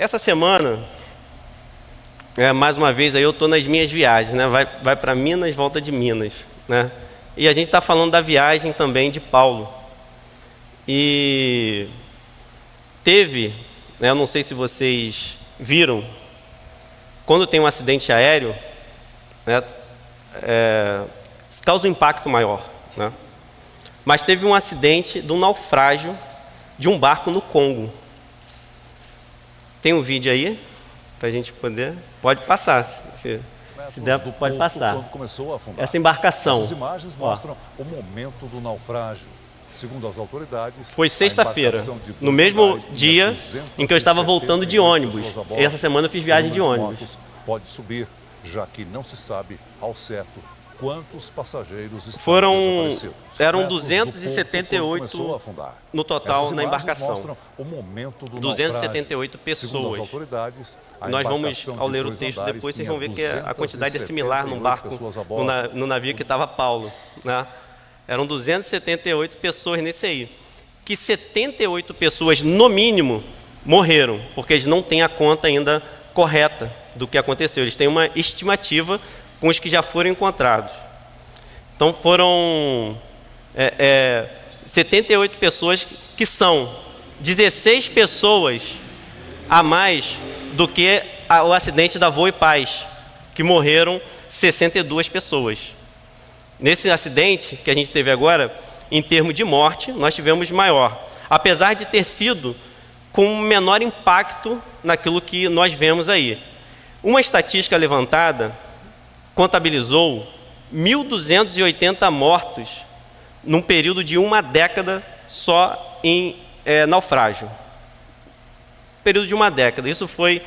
Essa semana, mais uma vez, aí eu estou nas minhas viagens, né? Vai para Minas, volta de Minas, né? E a gente está falando da viagem também de Paulo. E teve, né, eu não sei se vocês viram, quando tem um acidente aéreo, né, causa um impacto maior, né? Mas teve um acidente de um naufrágio de um barco no Congo. Tem um vídeo aí para a gente poder... Pode passar, se der, pode passar. Começou a afundar. Essa embarcação. Essas imagens mostram o momento do naufrágio. Segundo as autoridades, foi sexta-feira, no mesmo dia em que eu estava voltando de ônibus. E essa semana eu fiz viagem de ônibus. Pode subir, já que não se sabe ao certo quantos passageiros foram. Eram 278 no total na embarcação. 278 pessoas. Nós vamos, ao ler o texto depois, vocês vão ver que a quantidade é similar num barco, no navio que estava Paulo, né? Eram 278 pessoas nesse aí. Que 78 pessoas, no mínimo, morreram, porque eles não têm a conta ainda correta do que aconteceu. Eles têm uma estimativa com os que já foram encontrados. Então foram 78 pessoas, que são 16 pessoas a mais do que o acidente da Voa e Paz, que morreram 62 pessoas. Nesse acidente que a gente teve agora, em termos de morte, nós tivemos maior, apesar de ter sido com menor impacto naquilo que nós vemos aí. Uma estatística levantada contabilizou 1.280 mortos num período de uma década só em naufrágio. Período de uma década. Isso foi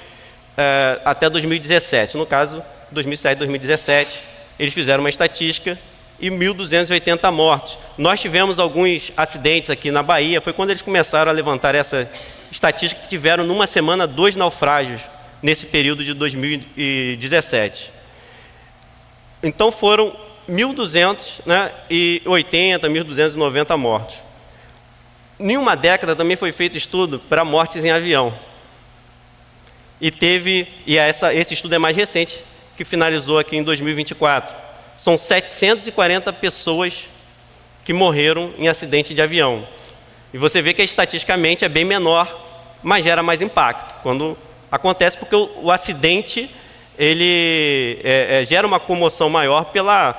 até 2017. No caso, 2007, 2017, eles fizeram uma estatística e 1.280 mortos. Nós tivemos alguns acidentes aqui na Bahia. Foi quando eles começaram a levantar essa estatística, que tiveram numa semana 2 naufrágios nesse período de 2017. Então foram 1.200, né, e 80, 1.290 mortos. Em uma década também foi feito estudo para mortes em avião. Esse estudo é mais recente, que finalizou aqui em 2024. São 740 pessoas que morreram em acidente de avião. E você vê que estatisticamente é bem menor, mas gera mais impacto quando acontece, porque o acidente ele gera uma comoção maior pela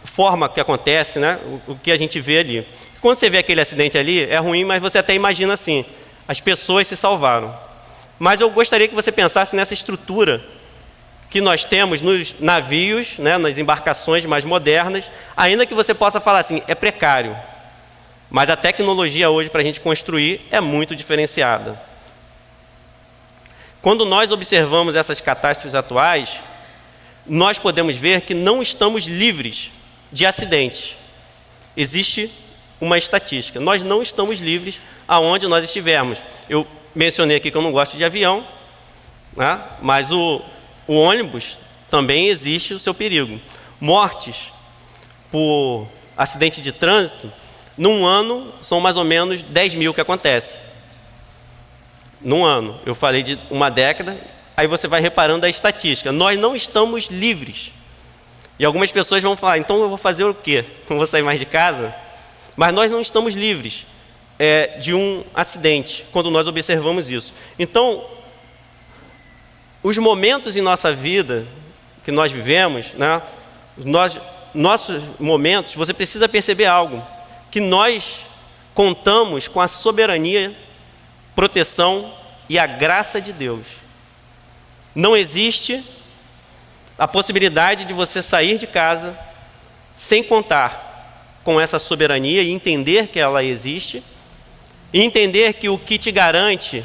forma que acontece, né? O que a gente vê ali. Quando você vê aquele acidente ali, é ruim, mas você até imagina assim, as pessoas se salvaram. Mas eu gostaria que você pensasse nessa estrutura que nós temos nos navios, né, nas embarcações mais modernas, ainda que você possa falar assim, é precário. Mas a tecnologia hoje para a gente construir é muito diferenciada. Quando nós observamos essas catástrofes atuais, nós podemos ver que não estamos livres de acidentes. Existe uma estatística. Nós não estamos livres aonde nós estivermos. Eu mencionei aqui que eu não gosto de avião, né? Mas o ônibus também existe o seu perigo. Mortes por acidente de trânsito, num ano, são mais ou menos 10 mil que acontece. Num ano. Eu falei de uma década, aí você vai reparando a estatística. Nós não estamos livres. E algumas pessoas vão falar, então eu vou fazer o quê? Não vou sair mais de casa? Mas nós não estamos livres de um acidente, quando nós observamos isso. Então, os momentos em nossa vida que nós vivemos, né, nossos momentos, você precisa perceber algo, que nós contamos com a soberania, proteção e a graça de Deus. Não existe a possibilidade de você sair de casa sem contar com essa soberania e entender que ela existe, e entender que o que te garante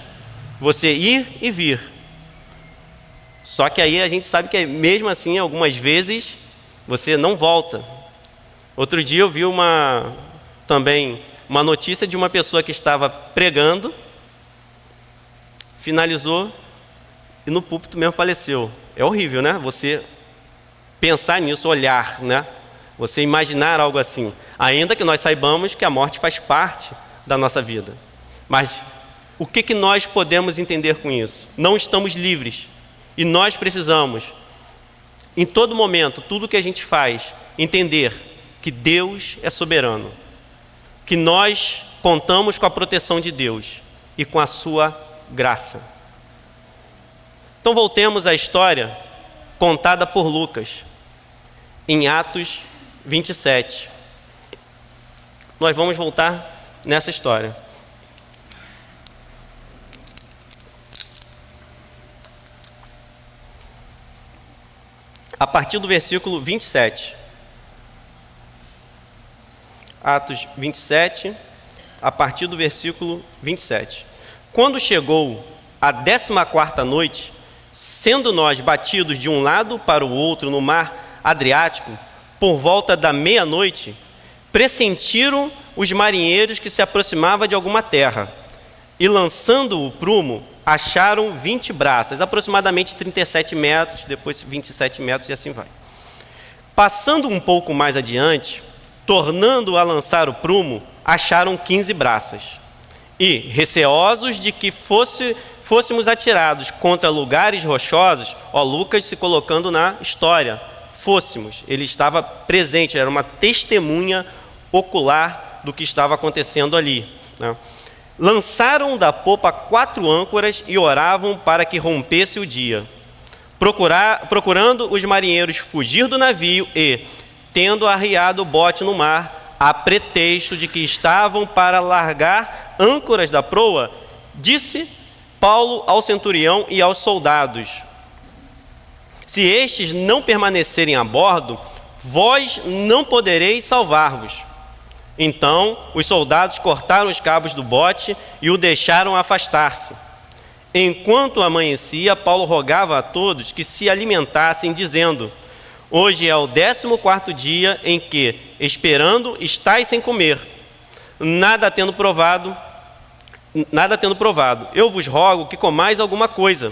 você ir e vir. Só que aí a gente sabe que mesmo assim, algumas vezes, você não volta. Outro dia eu vi também uma notícia de uma pessoa que estava pregando, finalizou e no púlpito mesmo faleceu. É horrível, né? Você pensar nisso, olhar, né? Você imaginar algo assim. Ainda que nós saibamos que a morte faz parte da nossa vida. Mas O que nós podemos entender com isso? Não estamos livres e nós precisamos, em todo momento, tudo que a gente faz, entender que Deus é soberano, que nós contamos com a proteção de Deus e com a sua graça. Então voltemos à história contada por Lucas, em Atos 27. Nós vamos voltar nessa história. A partir do versículo 27. Atos 27, a partir do versículo 27. Quando chegou a 14ª noite, sendo nós batidos de um lado para o outro no mar Adriático, por volta da meia-noite, pressentiram os marinheiros que se aproximava de alguma terra, e lançando o prumo, acharam 20 braças, aproximadamente 37 metros, depois 27 metros e assim vai. Passando um pouco mais adiante, tornando a lançar o prumo, acharam 15 braças. E, receosos de que fôssemos atirados contra lugares rochosos, Lucas se colocando na história, ele estava presente, era uma testemunha ocular do que estava acontecendo ali, né? Lançaram da popa 4 âncoras e oravam para que rompesse o dia, procurando os marinheiros fugir do navio e, tendo arriado o bote no mar, a pretexto de que estavam para largar âncoras da proa, disse Paulo ao centurião e aos soldados: se estes não permanecerem a bordo, vós não podereis salvar-vos. Então os soldados cortaram os cabos do bote e o deixaram afastar-se. Enquanto amanhecia, Paulo rogava a todos que se alimentassem, dizendo: hoje é o 14º dia em que, esperando, estáis sem comer, nada tendo provado, eu vos rogo que comais alguma coisa,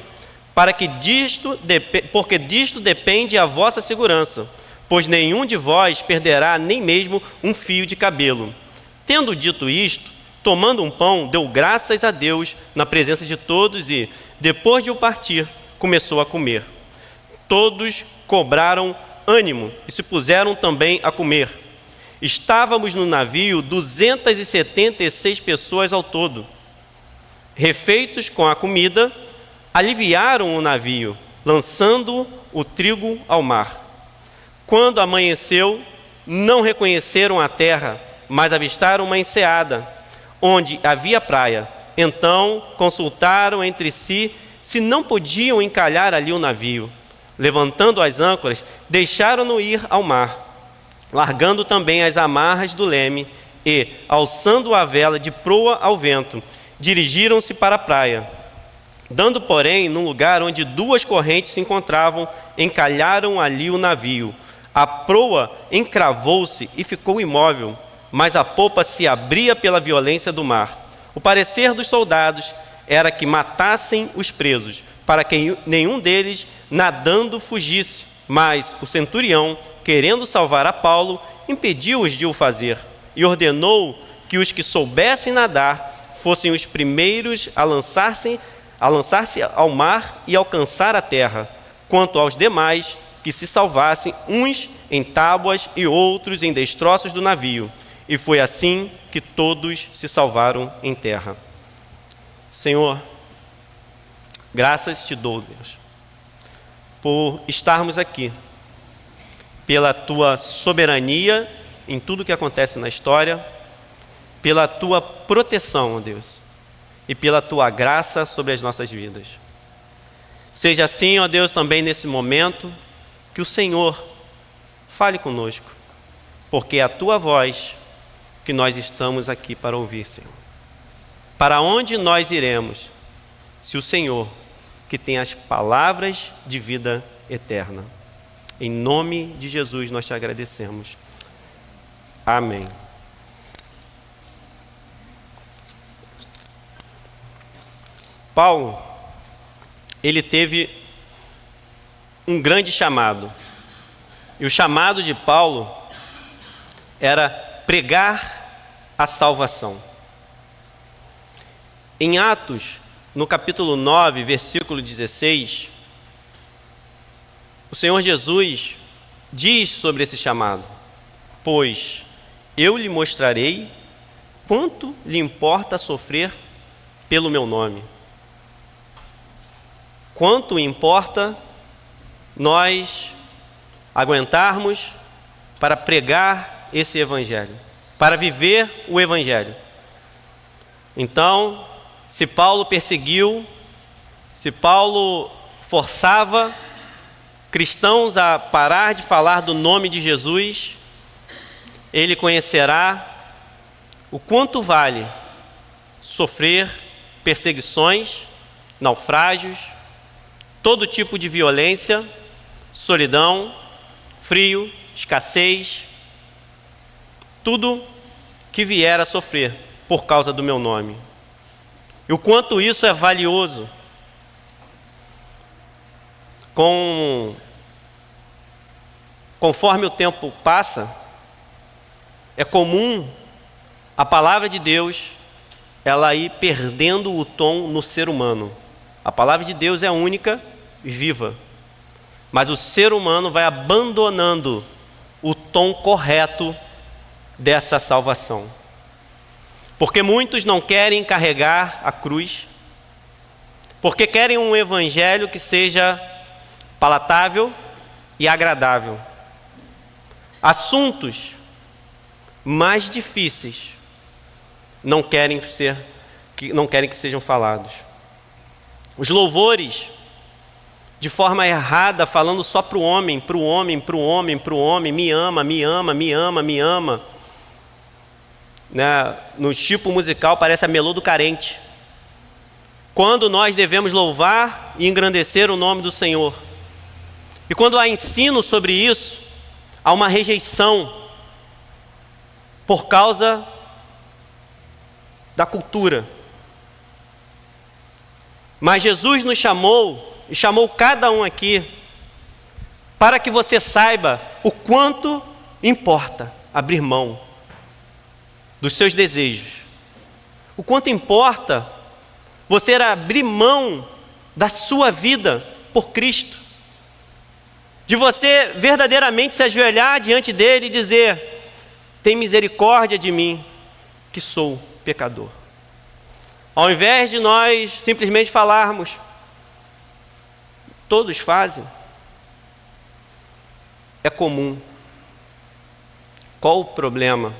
porque disto depende a vossa segurança, pois nenhum de vós perderá nem mesmo um fio de cabelo. Tendo dito isto, tomando um pão, deu graças a Deus na presença de todos e, depois de o partir, começou a comer. Todos cobraram ânimo e se puseram também a comer. Estávamos no navio 276 pessoas ao todo. Refeitos com a comida, aliviaram o navio, lançando o trigo ao mar. Quando amanheceu, não reconheceram a terra, mas avistaram uma enseada, onde havia praia. Então consultaram entre si se não podiam encalhar ali o navio. Levantando as âncoras, deixaram-no ir ao mar, largando também as amarras do leme e, alçando a vela de proa ao vento, dirigiram-se para a praia. Dando, porém, num lugar onde 2 correntes se encontravam, encalharam ali o navio. A proa encravou-se e ficou imóvel, mas a popa se abria pela violência do mar. O parecer dos soldados era que matassem os presos, para que nenhum deles nadando fugisse. Mas o centurião, querendo salvar a Paulo, impediu-os de o fazer e ordenou que os que soubessem nadar fossem os primeiros a lançar-se ao mar e alcançar a terra, quanto aos demais, que se salvassem, uns em tábuas e outros em destroços do navio. E foi assim que todos se salvaram em terra. Senhor, graças te dou, Deus, por estarmos aqui, pela tua soberania em tudo que acontece na história, pela tua proteção, ó Deus, e pela tua graça sobre as nossas vidas. Seja assim, ó Deus, também nesse momento, que o Senhor fale conosco, porque é a tua voz que nós estamos aqui para ouvir, Senhor. Para onde nós iremos, se o Senhor, que tem as palavras de vida eterna? Em nome de Jesus nós te agradecemos. Amém. Paulo, ele teve um grande chamado. E o chamado de Paulo era pregar a salvação. Em Atos, no capítulo 9, versículo 16, o Senhor Jesus diz sobre esse chamado: pois eu lhe mostrarei quanto lhe importa sofrer pelo meu nome. Quanto importa nós aguentarmos para pregar esse evangelho, para viver o evangelho. Então, se Paulo perseguiu, se Paulo forçava cristãos a parar de falar do nome de Jesus, ele conhecerá o quanto vale sofrer perseguições, naufrágios, todo tipo de violência, solidão, frio, escassez, tudo que vier a sofrer por causa do meu nome. E o quanto isso é valioso. Conforme o tempo passa, é comum a palavra de Deus ela ir perdendo o tom no ser humano. A palavra de Deus é única e viva, mas o ser humano vai abandonando o tom correto dessa salvação. Porque muitos não querem carregar a cruz, porque querem um evangelho que seja palatável e agradável. Assuntos mais difíceis não querem que sejam falados. Os louvores, de forma errada, falando só para o homem, me ama, me ama, me ama, me ama. Né? No tipo musical parece a melô do carente. Quando nós devemos louvar e engrandecer o nome do Senhor. E quando há ensino sobre isso, há uma rejeição por causa da cultura. Mas Jesus nos chamou, e chamou cada um aqui, para que você saiba o quanto importa abrir mão dos seus desejos. O quanto importa você abrir mão da sua vida por Cristo. De você verdadeiramente se ajoelhar diante dele e dizer: tem misericórdia de mim, que sou pecador. Ao invés de nós simplesmente falarmos, todos fazem, é comum. Qual o problema?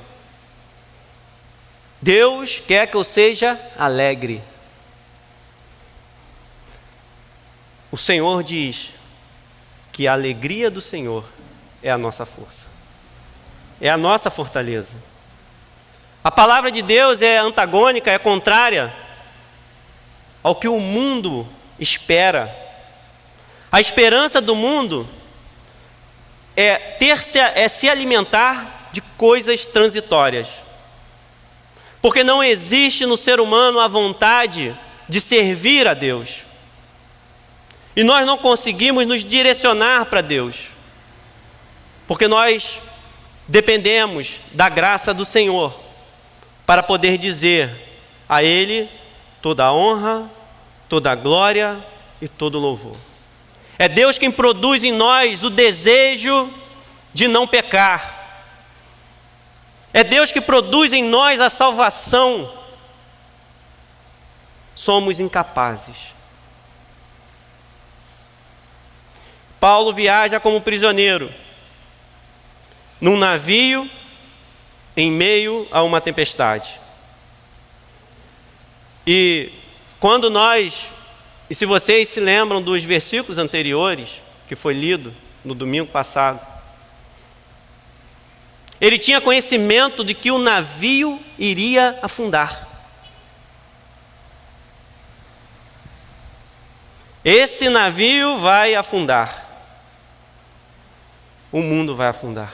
Deus quer que eu seja alegre. O Senhor diz que a alegria do Senhor é a nossa força, é a nossa fortaleza. A palavra de Deus é antagônica, é contrária ao que o mundo espera. A esperança do mundo é se alimentar de coisas transitórias. Porque não existe no ser humano a vontade de servir a Deus. E nós não conseguimos nos direcionar para Deus. Porque nós dependemos da graça do Senhor para poder dizer a Ele toda a honra, toda a glória e todo o louvor. É Deus quem produz em nós o desejo de não pecar. É Deus que produz em nós a salvação. Somos incapazes. Paulo viaja como prisioneiro num navio em meio a uma tempestade. E se vocês se lembram dos versículos anteriores, que foi lido no domingo passado, ele tinha conhecimento de que o navio iria afundar. Esse navio vai afundar. O mundo vai afundar.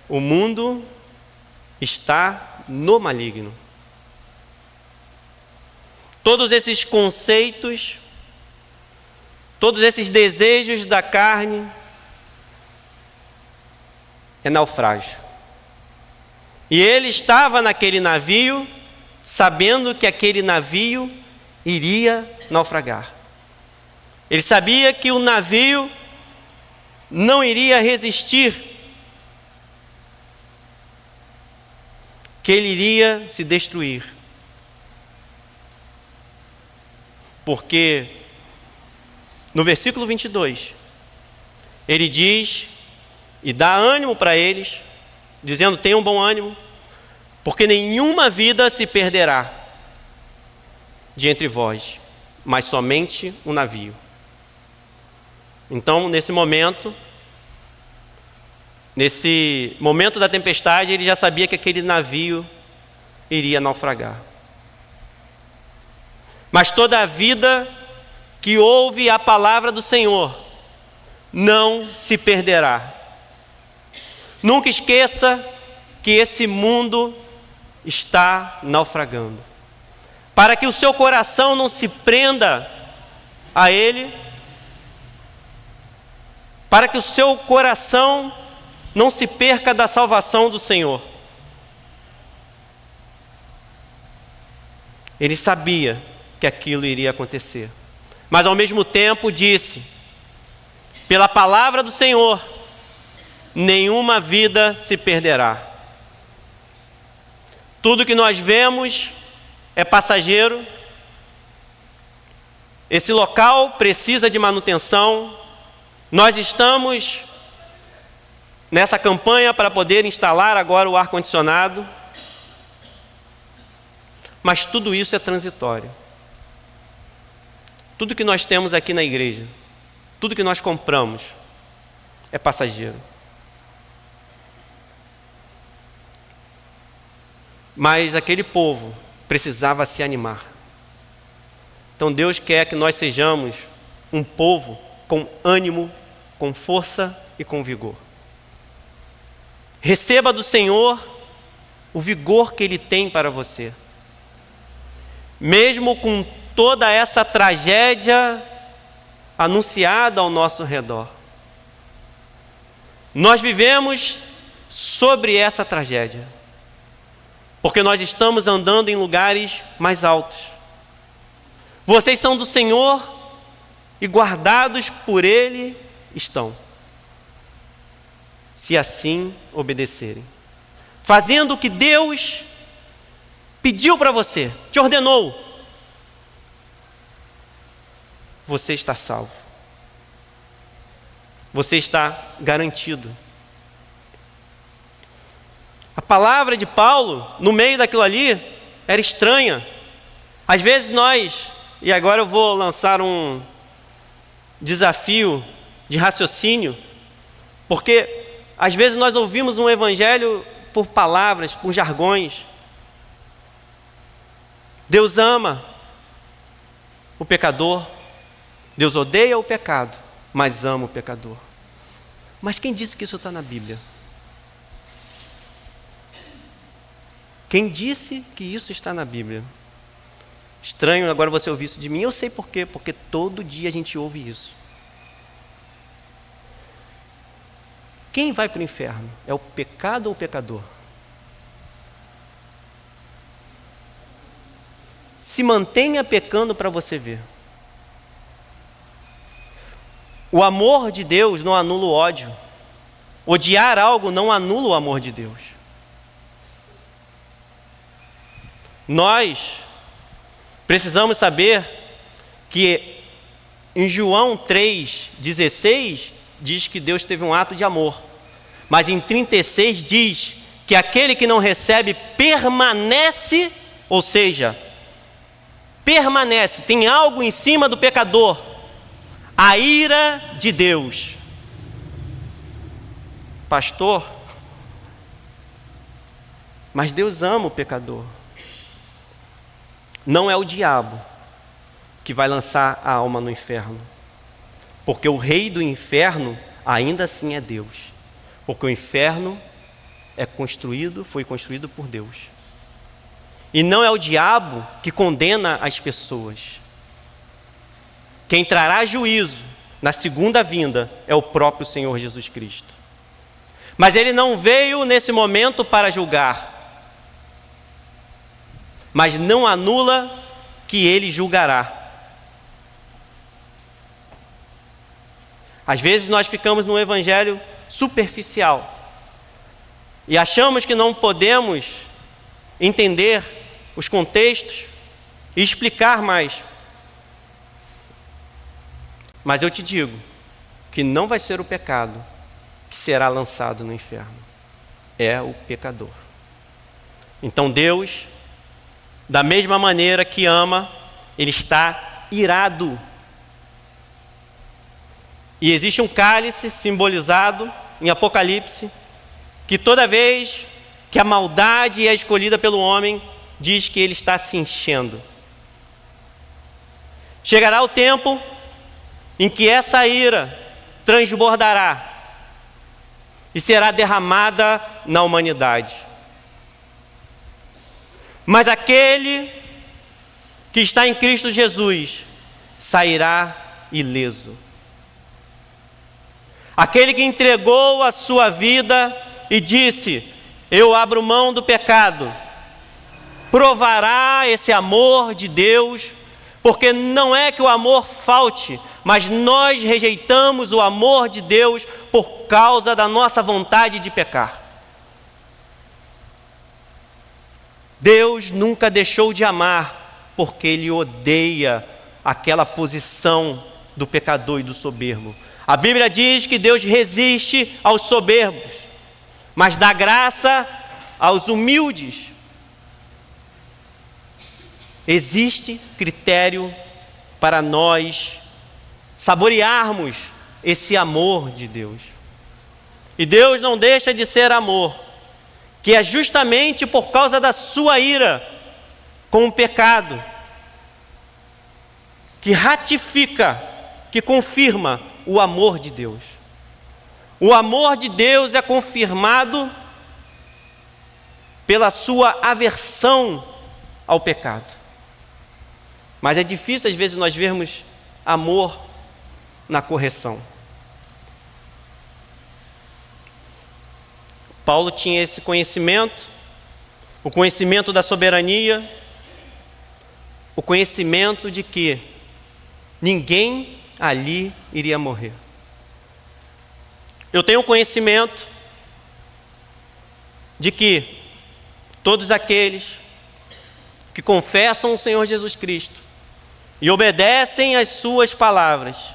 O mundo está no maligno. Todos esses conceitos, todos esses desejos da carne, é naufrágio. E ele estava naquele navio sabendo que aquele navio iria naufragar. Ele sabia que o navio não iria resistir, que ele iria se destruir. Porque no versículo 22, ele diz e dá ânimo para eles, dizendo: tenham bom ânimo, porque nenhuma vida se perderá de entre vós, mas somente um navio. Então, nesse momento da tempestade, ele já sabia que aquele navio iria naufragar. Mas toda a vida que ouve a palavra do Senhor não se perderá. Nunca esqueça que esse mundo está naufragando. Para que o seu coração não se prenda a ele, para que o seu coração não se perca da salvação do Senhor. Ele sabia que aquilo iria acontecer, mas ao mesmo tempo disse: pela palavra do Senhor, nenhuma vida se perderá. Tudo que nós vemos é passageiro. Esse local precisa de manutenção. Nós estamos nessa campanha para poder instalar agora o ar-condicionado. Mas tudo isso é transitório. Tudo que nós temos aqui na igreja, tudo que nós compramos, é passageiro. Mas aquele povo precisava se animar. Então Deus quer que nós sejamos um povo com ânimo, com força e com vigor. Receba do Senhor o vigor que Ele tem para você. Mesmo com toda essa tragédia anunciada ao nosso redor, nós vivemos sobre essa tragédia, porque nós estamos andando em lugares mais altos. Vocês são do Senhor e guardados por Ele estão, se assim obedecerem, fazendo o que Deus pediu para você, te ordenou. Você está salvo. Você está garantido. A palavra de Paulo, no meio daquilo ali, era estranha. Às vezes nós, e agora eu vou lançar um desafio de raciocínio, porque às vezes nós ouvimos um evangelho por palavras, por jargões. Deus ama o pecador, Deus odeia o pecado, mas ama o pecador. Mas quem disse que isso está na Bíblia? Quem disse que isso está na Bíblia? Estranho agora você ouvir isso de mim. Eu sei por quê, porque todo dia a gente ouve isso. Quem vai para o inferno? É o pecado ou o pecador? Se mantenha pecando para você ver. O amor de Deus não anula o ódio. Odiar algo não anula o amor de Deus. Nós precisamos saber que em João 3,16 diz que Deus teve um ato de amor. Mas em 36 diz que aquele que não recebe permanece, ou seja, permanece, tem algo em cima do pecador, a ira de Deus. Pastor, mas Deus ama o pecador. Não é o diabo que vai lançar a alma no inferno, porque o rei do inferno ainda assim é Deus, porque o inferno foi construído por Deus. E não é o diabo que condena as pessoas. Quem trará juízo na segunda vinda é o próprio Senhor Jesus Cristo. Mas Ele não veio nesse momento para julgar, mas não anula que ele julgará. Às vezes nós ficamos no evangelho superficial e achamos que não podemos entender os contextos e explicar mais. Mas eu te digo que não vai ser o pecado que será lançado no inferno. É o pecador. Então Deus, da mesma maneira que ama, Ele está irado. E existe um cálice simbolizado em Apocalipse, que toda vez que a maldade é escolhida pelo homem, diz que ele está se enchendo. Chegará o tempo em que essa ira transbordará e será derramada na humanidade. Mas aquele que está em Cristo Jesus sairá ileso. Aquele que entregou a sua vida e disse: eu abro mão do pecado, provará esse amor de Deus, porque não é que o amor falte, mas nós rejeitamos o amor de Deus por causa da nossa vontade de pecar. Deus nunca deixou de amar, porque Ele odeia aquela posição do pecador e do soberbo. A Bíblia diz que Deus resiste aos soberbos, mas dá graça aos humildes. Existe critério para nós saborearmos esse amor de Deus. E Deus não deixa de ser amor, que é justamente por causa da sua ira com o pecado, que ratifica, que confirma o amor de Deus. O amor de Deus é confirmado pela sua aversão ao pecado. Mas é difícil às vezes nós vermos amor na correção. Paulo tinha esse conhecimento, o conhecimento da soberania, o conhecimento de que ninguém ali iria morrer. Eu tenho conhecimento de que todos aqueles que confessam o Senhor Jesus Cristo e obedecem às suas palavras,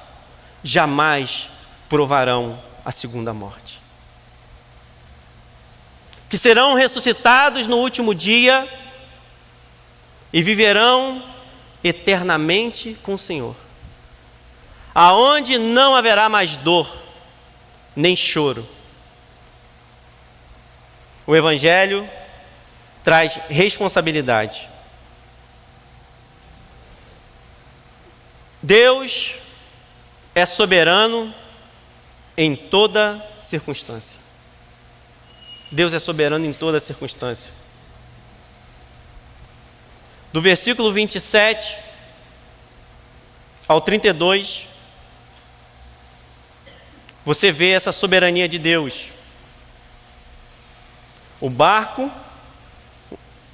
jamais provarão a segunda morte. Que serão ressuscitados no último dia e viverão eternamente com o Senhor, aonde não haverá mais dor, nem choro. O Evangelho traz responsabilidade. Deus é soberano em toda circunstância. Deus é soberano em toda circunstância. Do versículo 27 ao 32, você vê essa soberania de Deus. O barco,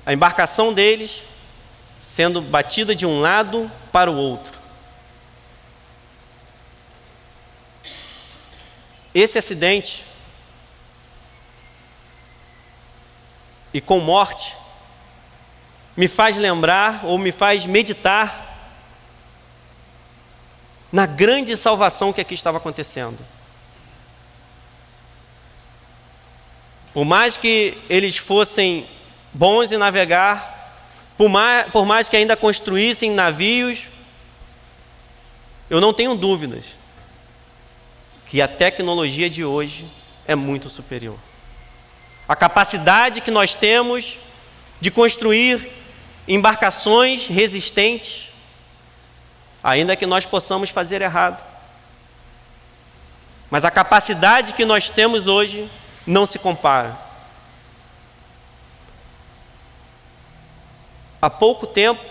a embarcação deles, sendo batida de um lado para o outro. Esse acidente, e com morte, me faz lembrar ou me faz meditar na grande salvação que aqui estava acontecendo. Por mais que eles fossem bons em navegar, por mais que ainda construíssem navios, eu não tenho dúvidas que a tecnologia de hoje é muito superior. A capacidade que nós temos de construir embarcações resistentes, ainda que nós possamos fazer errado. Mas a capacidade que nós temos hoje não se compara. Há pouco tempo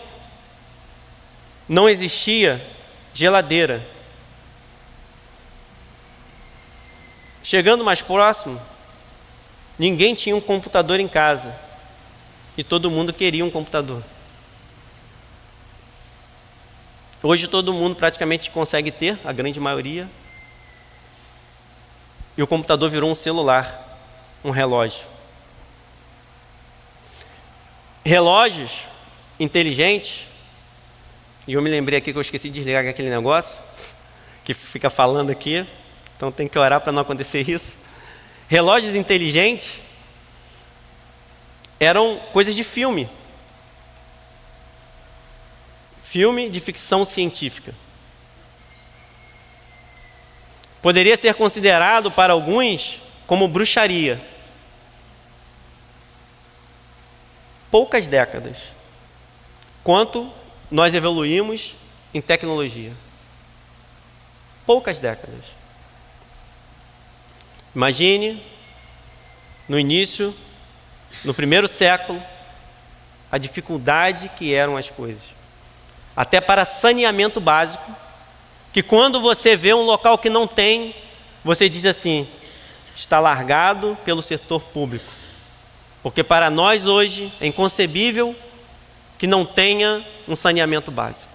não existia geladeira. Chegando mais próximo, ninguém tinha um computador em casa e todo mundo queria um computador. Hoje todo mundo praticamente consegue ter, a grande maioria. E o computador virou um celular, um relógio. Relógios inteligentes, e eu me lembrei aqui que eu esqueci de desligar aquele negócio, que fica falando aqui, então tem que orar para não acontecer isso. Relógios inteligentes eram coisas de filme. Filme de ficção científica. Poderia ser considerado para alguns como bruxaria. Poucas décadas. Quanto nós evoluímos em tecnologia. Poucas décadas. Imagine, no início, no primeiro século, a dificuldade que eram as coisas. Até para saneamento básico, que quando você vê um local que não tem, você diz assim, está largado pelo setor público. Porque para nós hoje é inconcebível que não tenha um saneamento básico.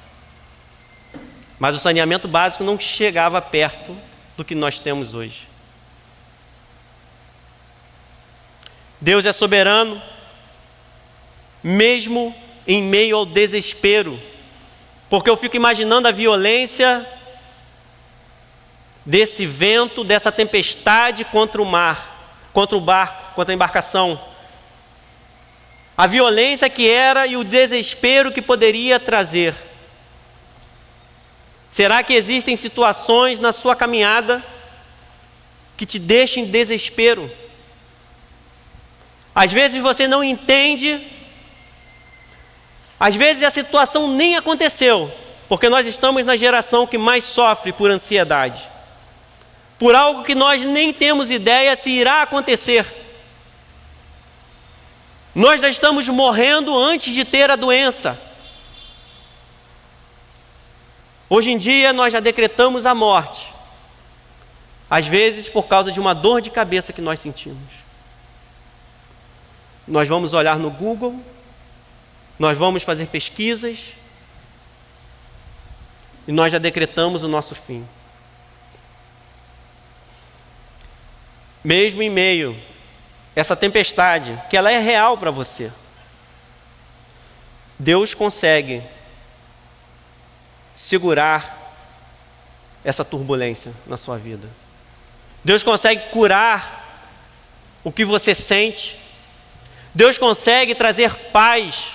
Mas o saneamento básico não chegava perto do que nós temos hoje. Deus é soberano, mesmo em meio ao desespero, porque eu fico imaginando a violência desse vento, dessa tempestade contra o mar, contra o barco, contra a embarcação. A violência que era e o desespero que poderia trazer. Será que existem situações na sua caminhada que te deixam em desespero? Às vezes você não entende, às vezes a situação nem aconteceu, porque nós estamos na geração que mais sofre por ansiedade, por algo que nós nem temos ideia se irá acontecer. Nós já estamos morrendo antes de ter a doença. Hoje em dia nós já decretamos a morte, às vezes por causa de uma dor de cabeça que nós sentimos. Nós vamos olhar no Google, nós vamos fazer pesquisas e nós já decretamos o nosso fim. Mesmo em meio a essa tempestade, que ela é real para você, Deus consegue segurar essa turbulência na sua vida. Deus consegue curar o que você sente. Deus consegue trazer paz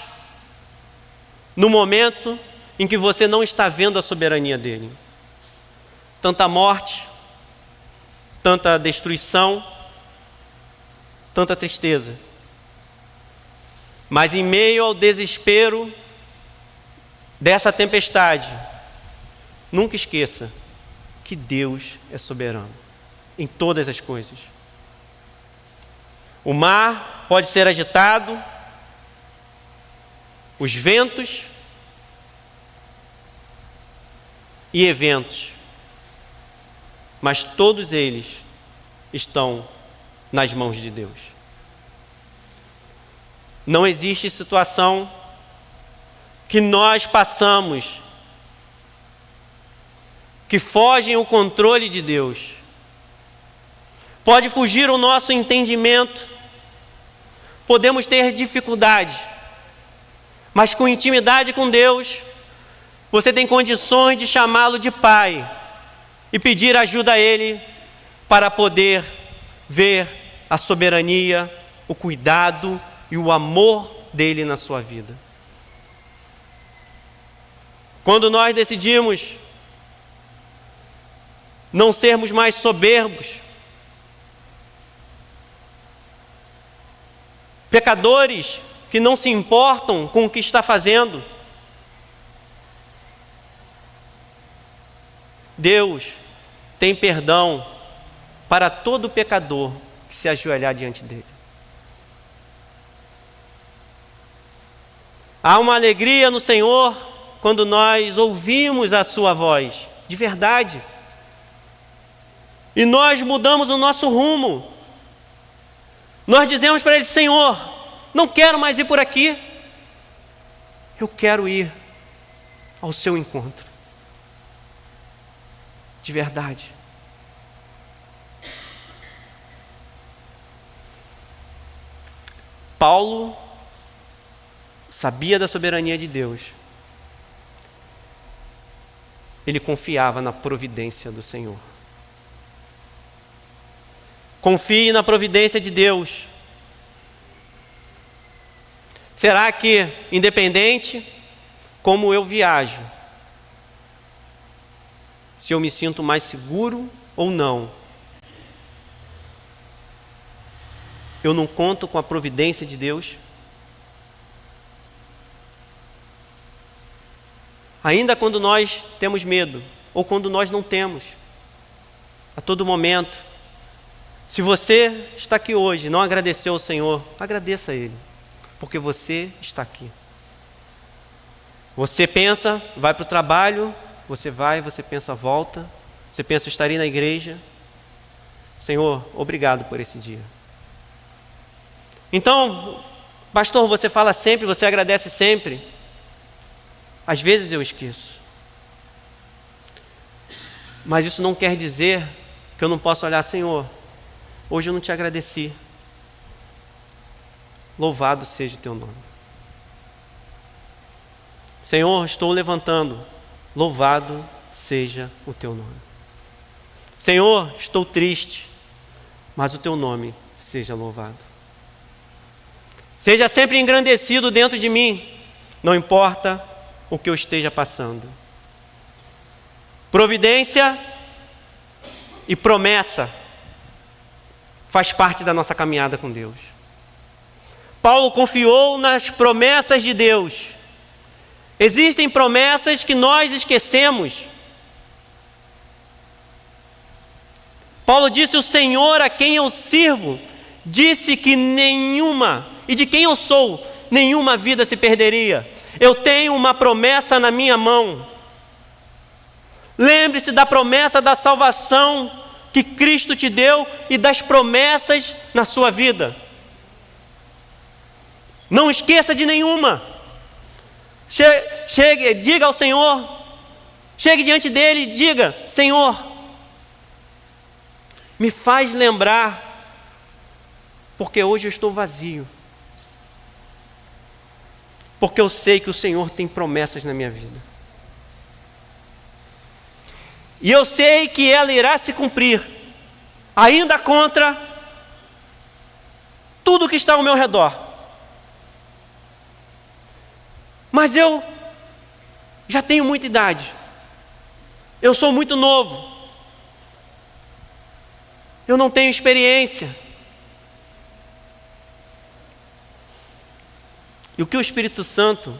no momento em que você não está vendo a soberania dele. Tanta morte, tanta destruição, tanta tristeza. Mas em meio ao desespero dessa tempestade, nunca esqueça que Deus é soberano em todas as coisas. O mar pode ser agitado, os ventos e eventos, mas todos eles estão nas mãos de Deus. Não existe situação que nós passamos que fogem o controle de Deus. Pode fugir o nosso entendimento, podemos ter dificuldade, mas com intimidade com Deus, você tem condições de chamá-lo de Pai e pedir ajuda a Ele para poder ver a soberania, o cuidado e o amor dele na sua vida. Quando nós decidimos não sermos mais soberbos, pecadores que não se importam com o que está fazendo, Deus tem perdão para todo pecador que se ajoelhar diante dele. Há uma alegria no Senhor quando nós ouvimos a sua voz, de verdade. E nós mudamos o nosso rumo. Nós dizemos para Ele: Senhor, não quero mais ir por aqui. Eu quero ir ao seu encontro. de verdade. Paulo sabia da soberania de Deus. Ele confiava na providência do Senhor. Confie na providência de Deus. Será que, independente como eu viajo, se eu me sinto mais seguro ou não, eu não conto com a providência de Deus? Ainda quando nós temos medo, ou quando nós não temos, a todo momento, se você está aqui hoje e não agradeceu ao Senhor, agradeça a Ele, porque você está aqui. Você pensa, vai para o trabalho, você vai, você pensa, volta, você pensa, estarei na igreja. Senhor, obrigado por esse dia. Então, pastor, você fala sempre, você agradece sempre. Às vezes eu esqueço. Mas isso não quer dizer que eu não possa olhar, Senhor, hoje eu não te agradeci. Louvado seja o teu nome. Senhor, estou levantando. Louvado seja o teu nome. Senhor, estou triste, mas o teu nome seja louvado. Seja sempre engrandecido dentro de mim, não importa o que eu esteja passando. Providência e promessa faz parte da nossa caminhada com Deus. Paulo confiou nas promessas de Deus. Existem promessas que nós esquecemos. Paulo disse: o Senhor a quem eu sirvo disse que nenhuma, e de quem eu sou, nenhuma vida se perderia. Eu tenho uma promessa na minha mão. Lembre-se da promessa da salvação que Cristo te deu e das promessas na sua vida. Não esqueça de nenhuma. Chegue, diga ao Senhor, chegue diante dele e diga: Senhor, me faz lembrar, porque hoje eu estou vazio. Porque eu sei que o Senhor tem promessas na minha vida. E eu sei que ela irá se cumprir, ainda contra tudo que está ao meu redor. Mas eu já tenho muita idade. Eu sou muito novo. Eu não tenho experiência. E o que o Espírito Santo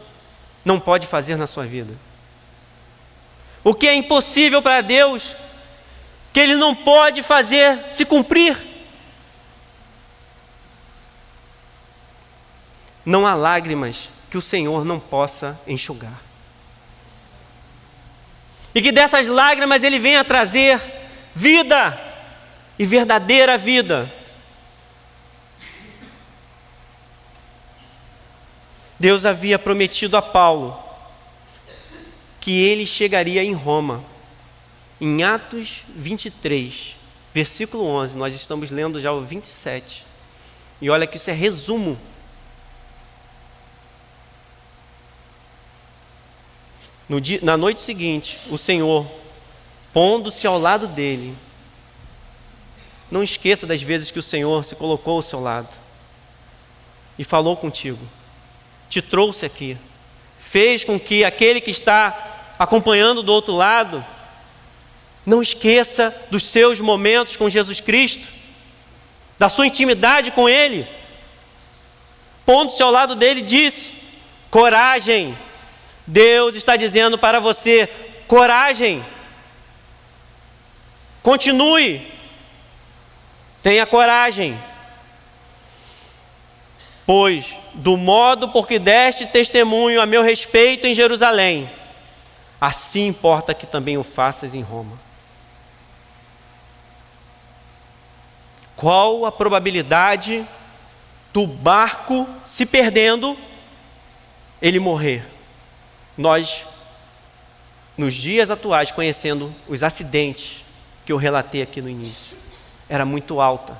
não pode fazer na sua vida? O que é impossível para Deus, que Ele não pode fazer se cumprir? Não há lágrimas que o Senhor não possa enxugar. E que dessas lágrimas Ele venha trazer vida e verdadeira vida. Deus havia prometido a Paulo que ele chegaria em Roma. Em Atos 23, versículo 11, nós estamos lendo já o 27. E olha que isso é resumo. Na noite seguinte, o Senhor, pondo-se ao lado dele, não esqueça das vezes que o Senhor se colocou ao seu lado e falou contigo, te trouxe aqui, fez com que aquele que está acompanhando do outro lado não esqueça dos seus momentos com Jesus Cristo, da sua intimidade com Ele. Pondo-se ao lado dele, disse: coragem. Deus está dizendo para você: coragem, continue, tenha coragem, pois do modo por que deste testemunho a meu respeito em Jerusalém, assim importa que também o faças em Roma. Qual a probabilidade do barco se perdendo, ele morrer? Nós nos dias atuais, conhecendo os acidentes que eu relatei aqui no início, era muito alta.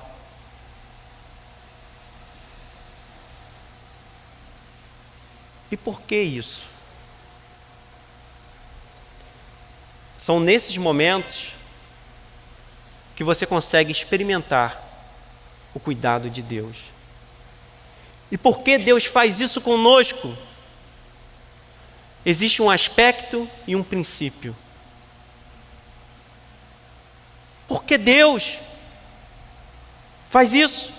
E por que isso? São nesses momentos que você consegue experimentar o cuidado de Deus. E por que Deus faz isso conosco? Existe um aspecto e um princípio. Por que Deus faz isso?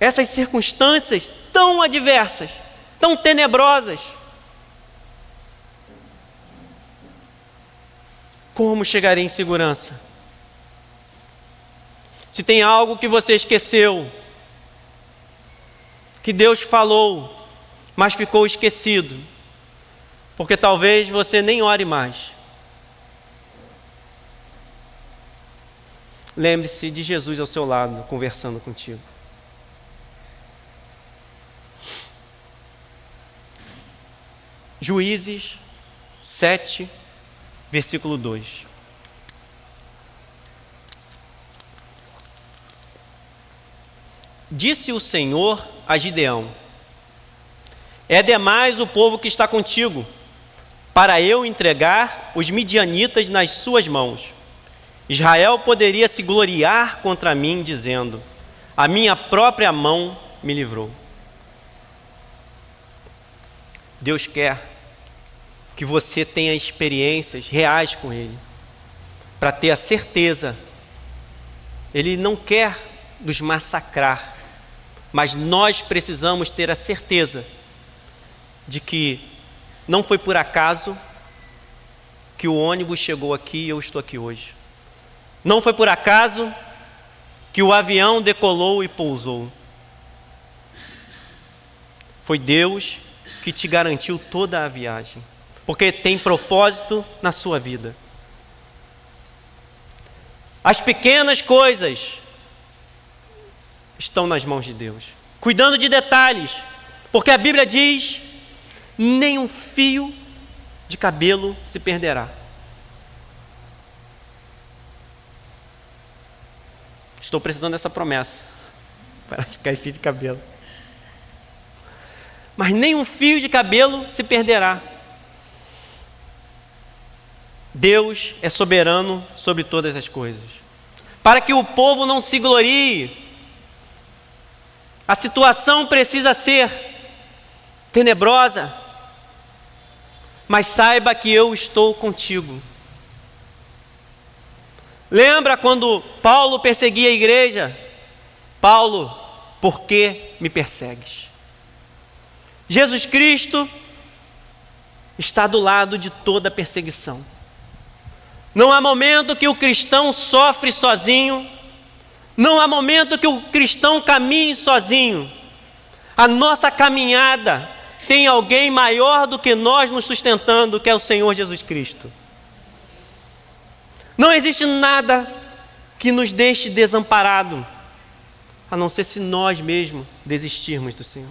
Essas circunstâncias tão adversas, tão tenebrosas. Como chegarei em segurança? Se tem algo que você esqueceu, que Deus falou, mas ficou esquecido, porque talvez você nem ore mais. Lembre-se de Jesus ao seu lado, conversando contigo. Juízes 7, versículo 2. Disse o Senhor a Gideão: é demais o povo que está contigo, para eu entregar os midianitas nas suas mãos. Israel poderia se gloriar contra mim, dizendo: a minha própria mão me livrou. Deus quer que você tenha experiências reais com Ele, para ter a certeza. Ele não quer nos massacrar, mas nós precisamos ter a certeza de que não foi por acaso que o ônibus chegou aqui e eu estou aqui hoje. Não foi por acaso que o avião decolou e pousou. Foi Deus que te garantiu toda a viagem, porque tem propósito na sua vida. As pequenas coisas estão nas mãos de Deus, cuidando de detalhes, porque a Bíblia diz: nem um fio de cabelo se perderá. Estou precisando dessa promessa para cair fio de cabelo. Mas nem um fio de cabelo se perderá. Deus é soberano sobre todas as coisas. Para que o povo não se glorie, a situação precisa ser tenebrosa, mas saiba que eu estou contigo. Lembra quando Paulo perseguia a igreja? Paulo, por que me persegues? Jesus Cristo está do lado de toda perseguição. Não há momento que o cristão sofre sozinho, não há momento que o cristão caminhe sozinho. A nossa caminhada tem alguém maior do que nós nos sustentando, que é o Senhor Jesus Cristo. Não existe nada que nos deixe desamparado, a não ser se nós mesmos desistirmos do Senhor.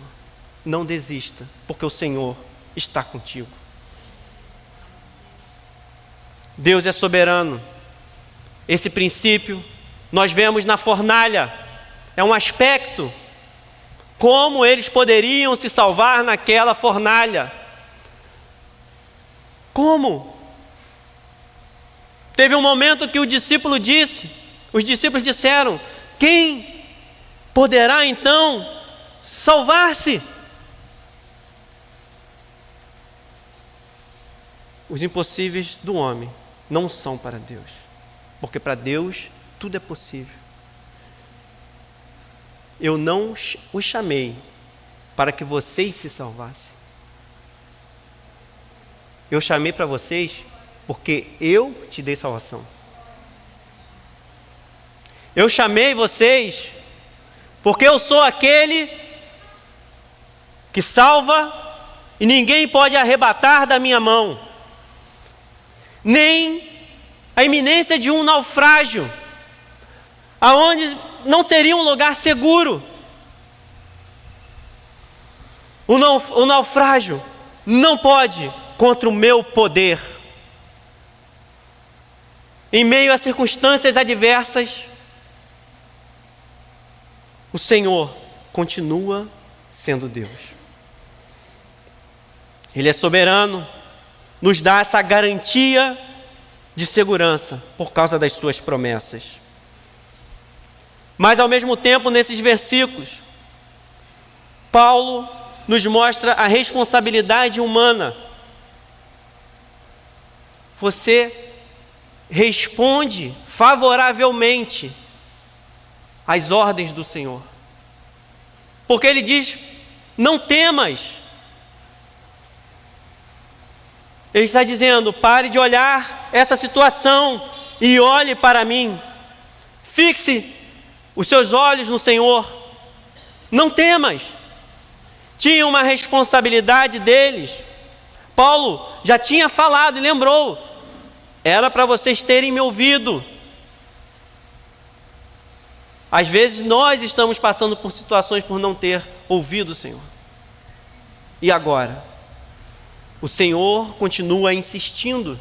Não desista, porque o Senhor está contigo. Deus é soberano. Esse princípio nós vemos na fornalha. É um aspecto. Como eles poderiam se salvar naquela fornalha? Como? Teve um momento que os discípulos disseram: quem poderá então salvar-se? Os impossíveis do homem não são para Deus, porque para Deus tudo é possível. Eu não os chamei para que vocês se salvassem. Eu chamei para vocês porque eu te dei salvação. Eu chamei vocês porque eu sou aquele que salva e ninguém pode arrebatar da minha mão. Nem a iminência de um naufrágio, aonde não seria um lugar seguro. O naufrágio não pode contra o meu poder. Em meio a circunstâncias adversas, o Senhor continua sendo Deus. Ele é soberano, nos dá essa garantia de segurança por causa das suas promessas. Mas ao mesmo tempo, nesses versículos, Paulo nos mostra a responsabilidade humana. Você responde favoravelmente às ordens do Senhor. Porque ele diz: não temas. Ele está dizendo: pare de olhar essa situação e olhe para mim. Fixe os seus olhos no Senhor. Não temas. Tinha uma responsabilidade deles. Paulo já tinha falado e lembrou: era para vocês terem me ouvido. Às vezes nós estamos passando por situações por não ter ouvido o Senhor. E agora? O Senhor continua insistindo.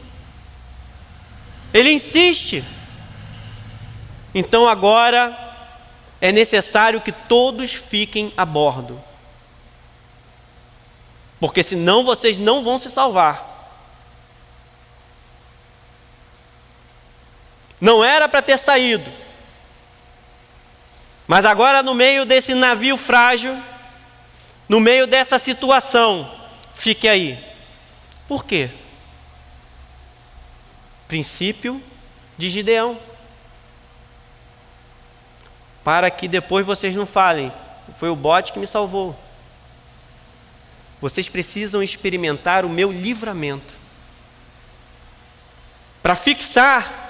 Ele insiste. Então agora é necessário que todos fiquem a bordo. Porque senão vocês não vão se salvar. Não era para ter saído. Mas agora, no meio desse navio frágil, no meio dessa situação, fique aí. Por quê? Princípio de Gideão. Para que depois vocês não falem: foi o bote que me salvou. Vocês precisam experimentar o meu livramento. Para fixar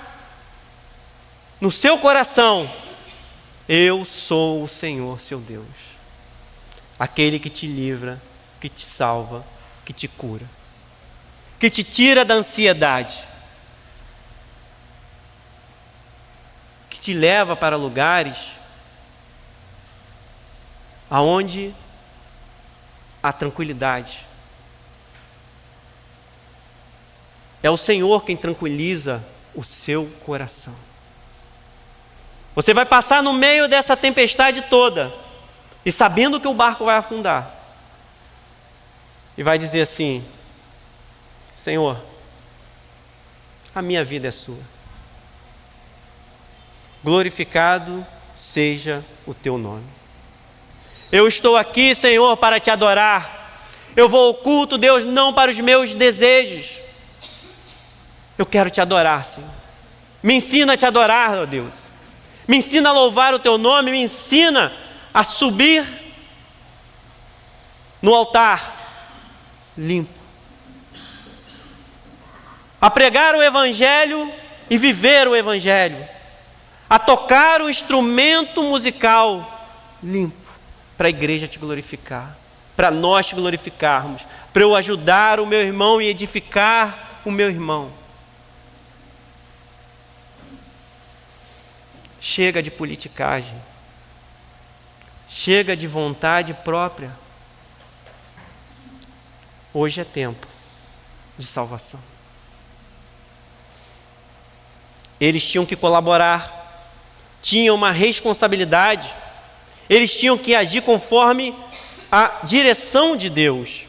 no seu coração: eu sou o Senhor, seu Deus. Aquele que te livra, que te salva, que te cura, que te tira da ansiedade, que te leva para lugares aonde há tranquilidade. É o Senhor quem tranquiliza o seu coração. Você vai passar no meio dessa tempestade toda e sabendo que o barco vai afundar. E vai dizer assim: Senhor, a minha vida é sua. Glorificado seja o teu nome. Eu estou aqui, Senhor, para te adorar. Eu vou ao culto, Deus, não para os meus desejos. Eu quero te adorar, Senhor. Me ensina a te adorar, ó Deus. Me ensina a louvar o teu nome, me ensina a subir no altar limpo, a pregar o Evangelho e viver o Evangelho, a tocar o instrumento musical limpo, para a igreja te glorificar, para nós te glorificarmos, para eu ajudar o meu irmão e edificar o meu irmão. Chega de politicagem. Chega de vontade própria. Hoje é tempo de salvação. Eles tinham que colaborar, tinham uma responsabilidade, eles tinham que agir conforme a direção de Deus.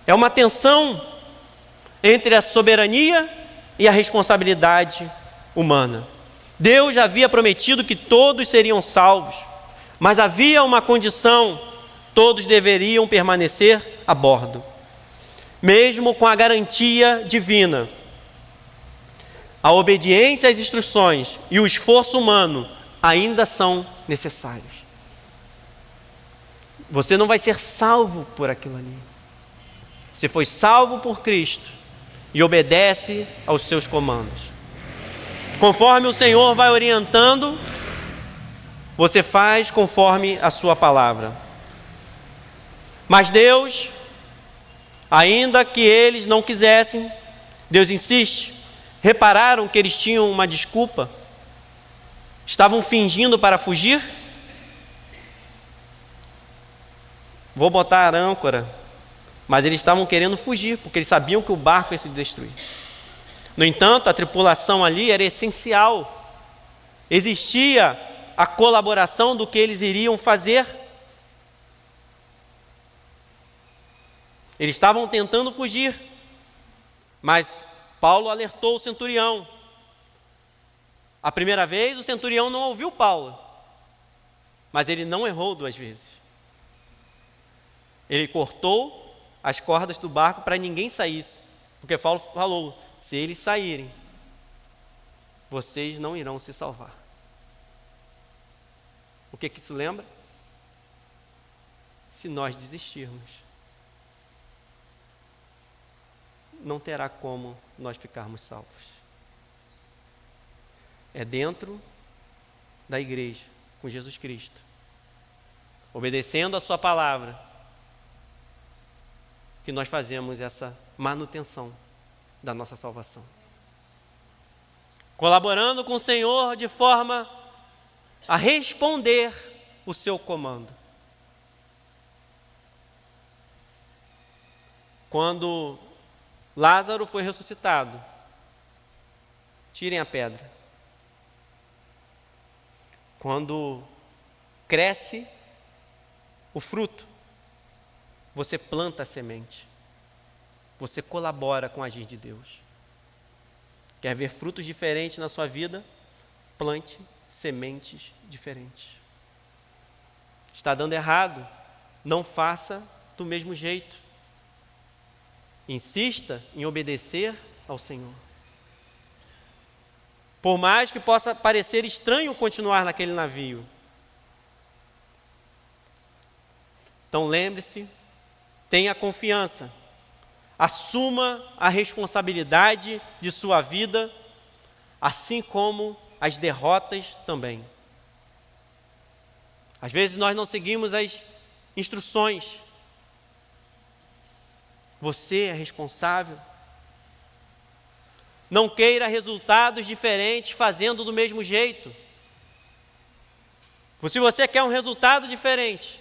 É uma tensão entre a soberania e a responsabilidade humana. Deus já havia prometido que todos seriam salvos, mas havia uma condição: todos deveriam permanecer a bordo, mesmo com a garantia divina. A obediência às instruções e o esforço humano ainda são necessários. Você não vai ser salvo por aquilo ali. Você foi salvo por Cristo e obedece aos seus comandos. Conforme o Senhor vai orientando, você faz conforme a sua palavra. Mas Deus, ainda que eles não quisessem, Deus insiste. Repararam que eles tinham uma desculpa? Estavam fingindo para fugir? Vou botar a âncora Mas eles estavam querendo fugir, porque eles sabiam que o barco ia se destruir. No entanto, a tripulação ali era essencial. Existia a colaboração do que eles iriam fazer. Eles estavam tentando fugir, mas Paulo alertou o centurião. A primeira vez, o centurião não ouviu Paulo, mas ele não errou 2 vezes. Ele cortou as cordas do barco para ninguém saísse, porque Paulo falou: se eles saírem, vocês não irão se salvar. O que isso lembra? Se nós desistirmos, não terá como nós ficarmos salvos. É dentro da igreja, com Jesus Cristo, obedecendo a sua palavra, que nós fazemos essa manutenção da nossa salvação. Colaborando com o Senhor de forma a responder o seu comando. Quando Lázaro foi ressuscitado, tirem a pedra. Quando cresce o fruto, você planta a semente. Você colabora com o agir de Deus. Quer ver frutos diferentes na sua vida? Plante sementes diferentes. Está dando errado? Não faça do mesmo jeito. Insista em obedecer ao Senhor. Por mais que possa parecer estranho continuar naquele navio. Então lembre-se, tenha confiança, assuma a responsabilidade de sua vida, assim como as derrotas também. Às vezes nós não seguimos as instruções. Você é responsável. Não queira resultados diferentes fazendo do mesmo jeito. Se você quer um resultado diferente,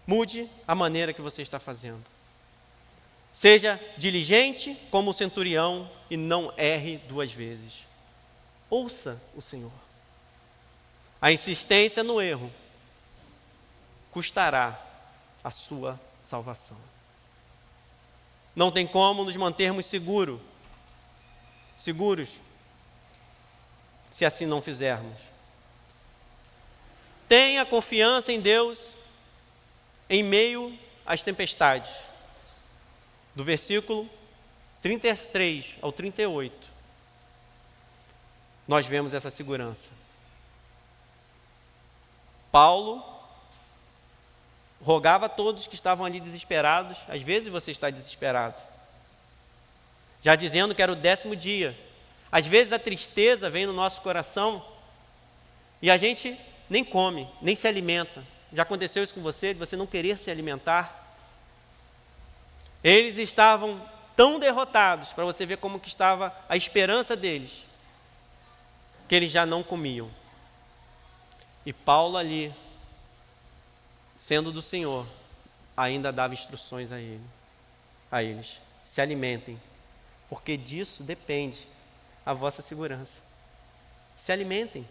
mude a maneira que você está fazendo. Seja diligente como o centurião e não erre 2 vezes. Ouça o Senhor. A insistência no erro custará a sua salvação. Não tem como nos mantermos seguros se assim não fizermos. Tenha confiança em Deus em meio às tempestades. Do versículo 33 ao 38, nós vemos essa segurança. Paulo rogava a todos que estavam ali desesperados. Às vezes você está desesperado, já dizendo que era o 10º dia. Às vezes a tristeza vem no nosso coração e a gente nem come, nem se alimenta. Já aconteceu isso com você, de você não querer se alimentar? Eles estavam tão derrotados, para você ver como que estava a esperança deles, que eles já não comiam. E Paulo ali, sendo do Senhor, ainda dava instruções a eles. Se alimentem, porque disso depende a vossa segurança. Se alimentem.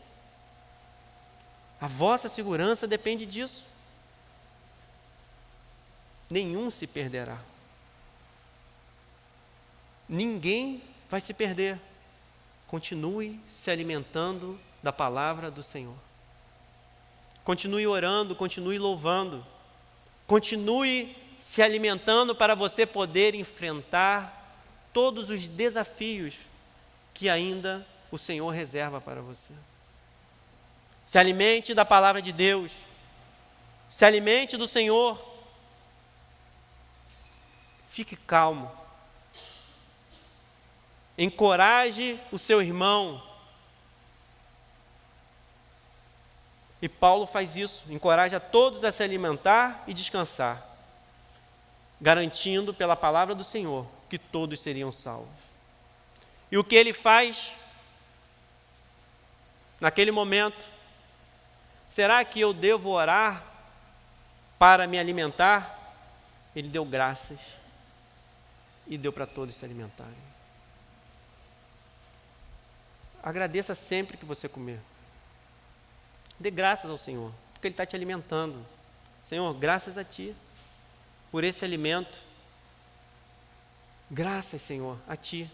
A vossa segurança depende disso. Nenhum se perderá. Ninguém vai se perder. Continue se alimentando da palavra do Senhor. Continue orando, continue louvando. Continue se alimentando para você poder enfrentar todos os desafios que ainda o Senhor reserva para você. Se alimente da palavra de Deus. Se alimente do Senhor. Fique calmo. Encoraje o seu irmão. E Paulo faz isso, encoraja todos a se alimentar e descansar, garantindo pela palavra do Senhor que todos seriam salvos. E o que ele faz naquele momento? Será que eu devo orar para me alimentar? Ele deu graças e deu para todos se alimentarem. Agradeça sempre que você comer. Dê graças ao Senhor, porque Ele está te alimentando. Senhor, graças a Ti por esse alimento. Graças, Senhor, a Ti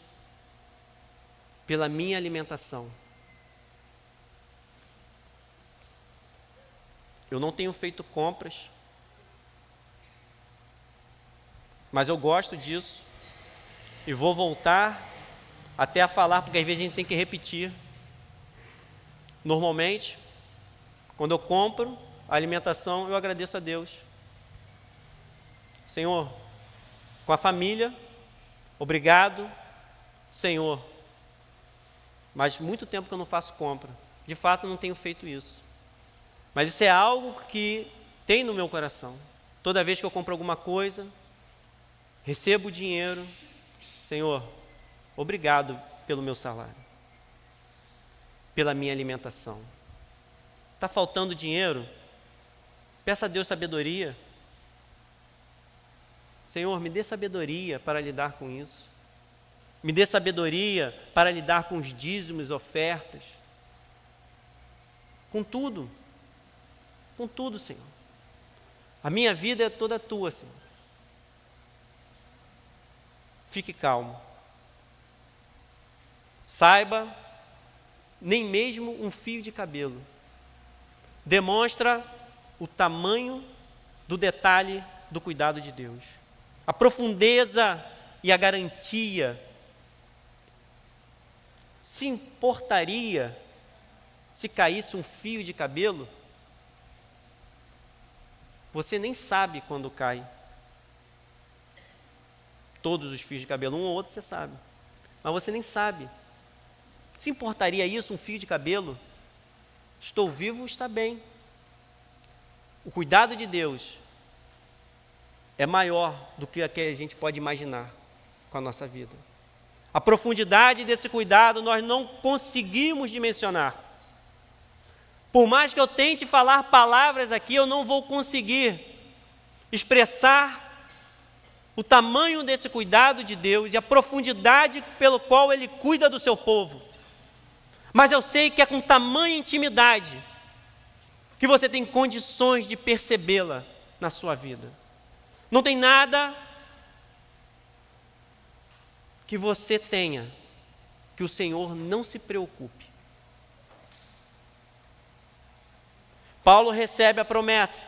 pela minha alimentação. Eu não tenho feito compras, mas eu gosto disso e vou voltar até a falar, porque às vezes a gente tem que repetir. Normalmente, quando eu compro a alimentação, eu agradeço a Deus. Senhor, com a família, obrigado, Senhor. Mas muito tempo que eu não faço compra. De fato, eu não tenho feito isso. Mas isso é algo que tem no meu coração. Toda vez que eu compro alguma coisa, recebo o dinheiro, Senhor, obrigado pelo meu salário, pela minha alimentação. Está faltando dinheiro? Peça a Deus sabedoria. Senhor, me dê sabedoria para lidar com isso. Me dê sabedoria para lidar com os dízimos, ofertas. Com tudo, Senhor. A minha vida é toda tua, Senhor. Fique calmo. Saiba, nem mesmo um fio de cabelo demonstra o tamanho do detalhe do cuidado de Deus. A profundeza e a garantia. Se importaria se caísse um fio de cabelo? Você nem sabe quando cai. Todos os fios de cabelo, um ou outro você sabe, mas você nem sabe. Se importaria isso, um fio de cabelo? Estou vivo, está bem. O cuidado de Deus é maior do que a gente pode imaginar com a nossa vida. A profundidade desse cuidado nós não conseguimos dimensionar. Por mais que eu tente falar palavras aqui, eu não vou conseguir expressar o tamanho desse cuidado de Deus e a profundidade pelo qual Ele cuida do seu povo. Mas eu sei que é com tamanha intimidade que você tem condições de percebê-la na sua vida. Não tem nada que você tenha que o Senhor não se preocupe. Paulo recebe a promessa,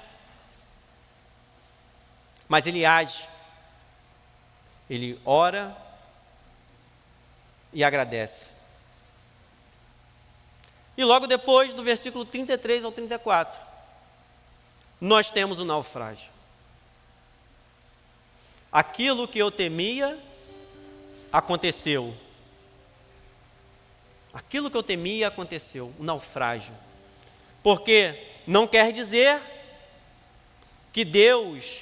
mas ele age. Ele ora e agradece. E logo depois, do versículo 33 ao 34, nós temos o naufrágio. Aquilo que eu temia aconteceu. Aquilo que eu temia aconteceu, o naufrágio. Porque não quer dizer que Deus,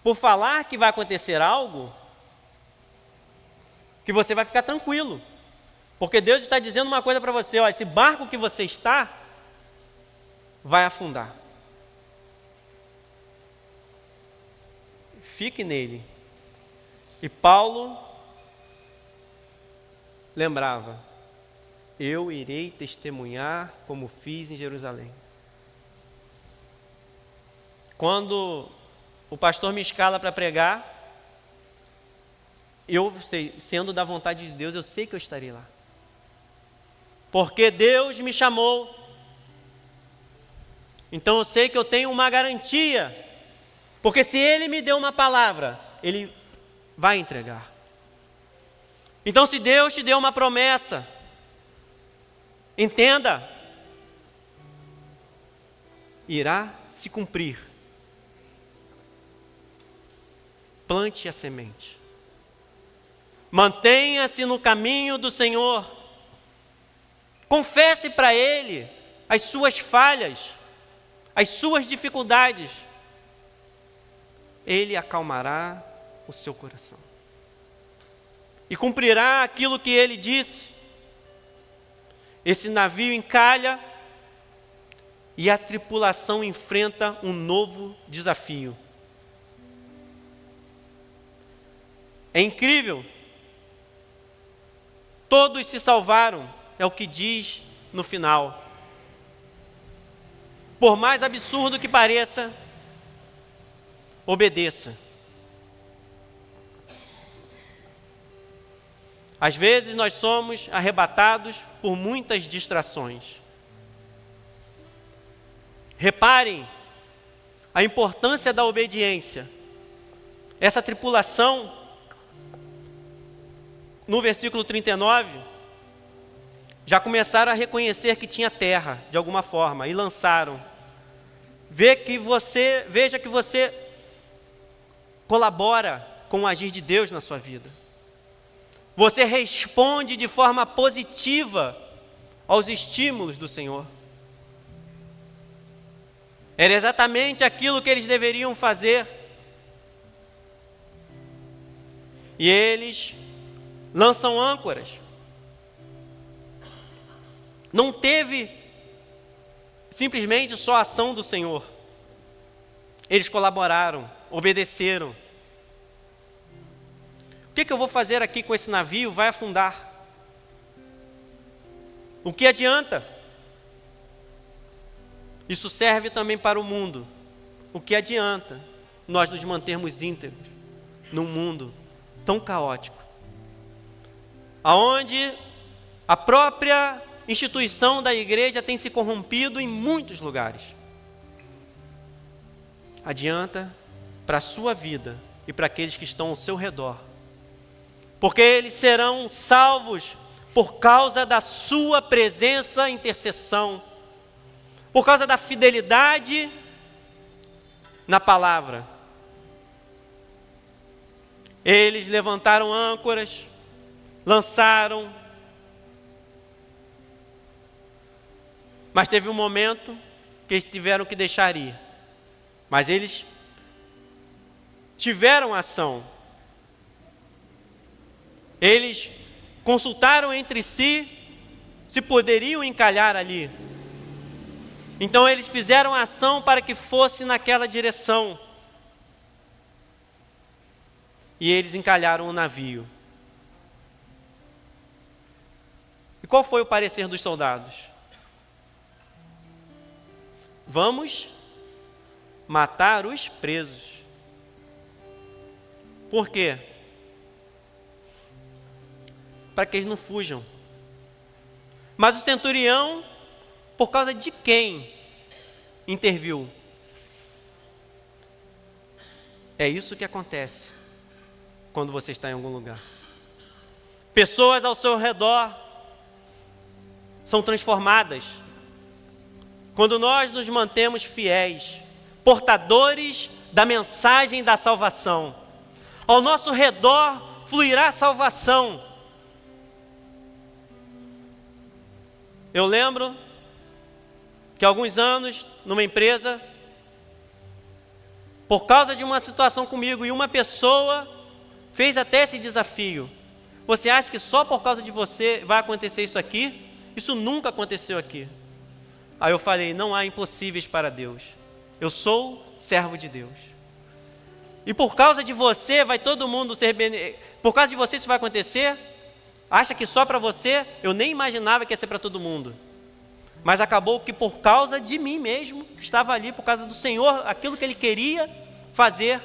por falar que vai acontecer algo, que você vai ficar tranquilo. Porque Deus está dizendo uma coisa para você, ó, esse barco que você está vai afundar. Fique nele. E Paulo lembrava, eu irei testemunhar como fiz em Jerusalém. Quando o pastor me escala para pregar, eu sei, sendo da vontade de Deus, eu sei que eu estarei lá. Porque Deus me chamou. Então eu sei que eu tenho uma garantia. Porque se Ele me deu uma palavra, Ele vai entregar. Então se Deus te deu uma promessa, entenda, irá se cumprir. Plante a semente. Mantenha-se no caminho do Senhor. Confesse para Ele as suas falhas, as suas dificuldades. Ele acalmará o seu coração. E cumprirá aquilo que Ele disse. Esse navio encalha e a tripulação enfrenta um novo desafio. É incrível. Todos se salvaram, é o que diz no final. Por mais absurdo que pareça, obedeça. Às vezes nós somos arrebatados por muitas distrações. Reparem a importância da obediência. Essa tripulação, no versículo 39, já começaram a reconhecer que tinha terra, de alguma forma, e lançaram. Veja que você colabora com o agir de Deus na sua vida. Você responde de forma positiva aos estímulos do Senhor. Era exatamente aquilo que eles deveriam fazer. E eles lançam âncoras. Não teve simplesmente só a ação do Senhor. Eles colaboraram, obedeceram. O que eu vou fazer aqui com esse navio? Vai afundar. O que adianta? Isso serve também para o mundo. O que adianta nós nos mantermos íntegros num mundo tão caótico, aonde a própria instituição da igreja tem se corrompido em muitos lugares? Adianta para a sua vida e para aqueles que estão ao seu redor, porque eles serão salvos por causa da sua presença e intercessão, por causa da fidelidade na palavra. Eles levantaram âncoras, lançaram, mas teve um momento que eles tiveram que deixar ir. Mas eles tiveram ação. Eles consultaram entre si se poderiam encalhar ali. Então eles fizeram ação para que fosse naquela direção. E eles encalharam o navio. E qual foi o parecer dos soldados? Vamos matar os presos. Por quê? Para que eles não fujam. Mas o centurião, por causa de quem interviu? É isso que acontece quando você está em algum lugar. Pessoas ao seu redor são transformadas quando nós nos mantemos fiéis, portadores da mensagem da salvação. Ao nosso redor fluirá salvação. Eu lembro que há alguns anos, numa empresa, por causa de uma situação comigo, e uma pessoa fez até esse desafio: você acha que só por causa de você vai acontecer isso aqui? Isso nunca aconteceu aqui. Aí eu falei: não há impossíveis para Deus. Eu sou servo de Deus. E por causa de você vai todo mundo ser por causa de você isso vai acontecer? Acha que só para você? Eu nem imaginava que ia ser para todo mundo. Mas acabou que por causa de mim mesmo, que estava ali, por causa do Senhor, aquilo que Ele queria fazer,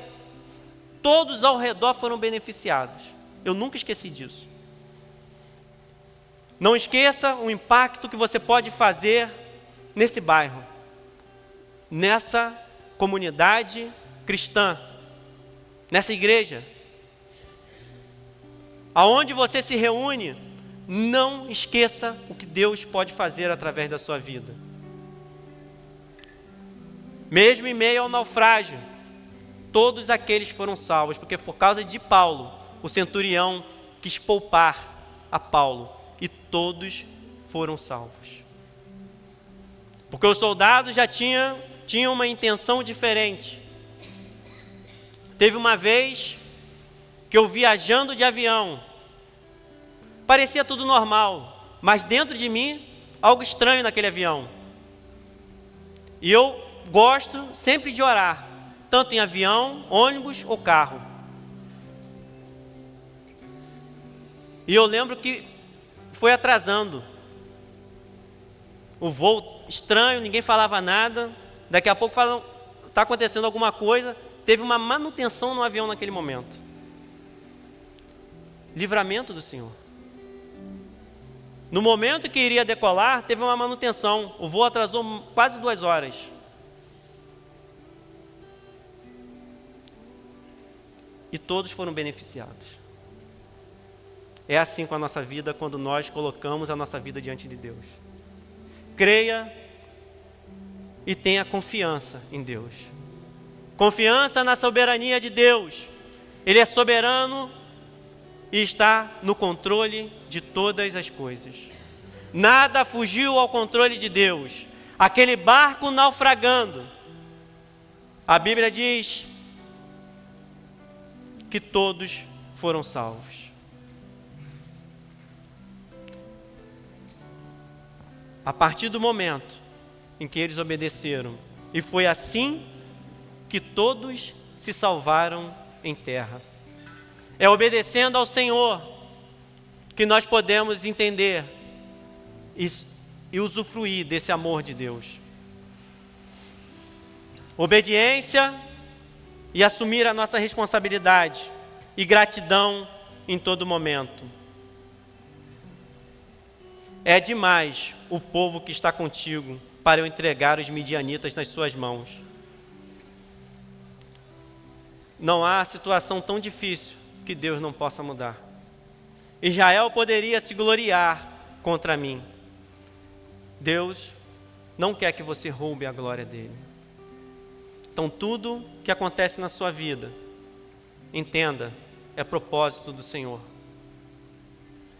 todos ao redor foram beneficiados. Eu nunca esqueci disso. Não esqueça o impacto que você pode fazer nesse bairro, nessa comunidade cristã, nessa igreja. Aonde você se reúne, não esqueça o que Deus pode fazer através da sua vida. Mesmo em meio ao naufrágio, todos aqueles foram salvos, porque por causa de Paulo, o centurião quis poupar a Paulo, e todos foram salvos. Porque os soldados já tinham uma intenção diferente. Teve uma vez que eu viajando de avião, parecia tudo normal, mas dentro de mim, algo estranho naquele avião. E eu gosto sempre de orar, tanto em avião, ônibus ou carro. E eu lembro que foi atrasando. O voo estranho, ninguém falava nada. Daqui a pouco falam, está acontecendo alguma coisa. Teve uma manutenção no avião naquele momento. Livramento do Senhor. No momento que iria decolar, teve uma manutenção. O voo atrasou quase 2 horas. E todos foram beneficiados. É assim com a nossa vida, quando nós colocamos a nossa vida diante de Deus. Creia e tenha confiança em Deus. Confiança na soberania de Deus. Ele é soberano e está no controle de todas as coisas. Nada fugiu ao controle de Deus. Aquele barco naufragando, a Bíblia diz que todos foram salvos. A partir do momento em que eles obedeceram, e foi assim que todos se salvaram em terra. É obedecendo ao Senhor que nós podemos entender e usufruir desse amor de Deus. Obediência e assumir a nossa responsabilidade e gratidão em todo momento. É demais o povo que está contigo para eu entregar os midianitas nas suas mãos. Não há situação tão difícil que Deus não possa mudar. Israel poderia se gloriar contra mim. Deus não quer que você roube a glória dele. Então tudo que acontece na sua vida, entenda, é propósito do Senhor.